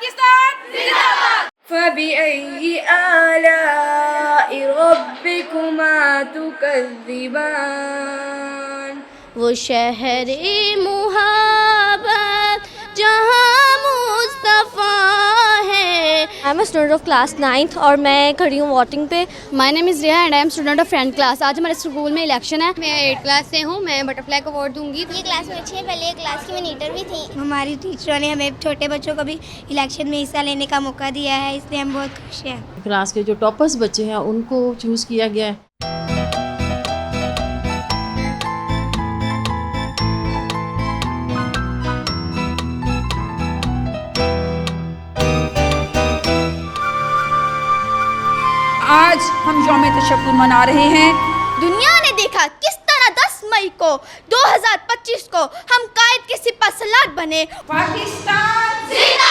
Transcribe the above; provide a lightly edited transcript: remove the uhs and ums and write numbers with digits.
पाकिस्तान जिंदाबाद। फबिअय्यि आलाइ रब्बिकुमा तुकज़्ज़िबान। वो शहरे मुहब्बत जहाँ मुस्तफ़ा है। I am a student of class 9th और मैं खड़ी हूँ वोटिंग पे। My name is Riya and I am student of 10th class. आज हमारे स्कूल में इलेक्शन है। मैं 8th क्लास से हूँ। मैं बटरफ्लाई को वोट दूंगी। ये क्लास में अच्छी है, पहले ये क्लास की मॉनिटर भी थी। हमारी टीचरों ने हमें छोटे बच्चों को भी इलेक्शन में हिस्सा लेने का मौका दिया है, इसलिए हम बहुत खुश हैं। क्लास के जो टॉपर्स बच्चे हैं उनको चूज़ किया गया है। आज हम यौम तशक्कुर मना रहे हैं। दुनिया ने देखा किस तरह 10 मई को 2025 को हम कायद के सिपह सलार बने। पाकिस्तान जिंदाबाद।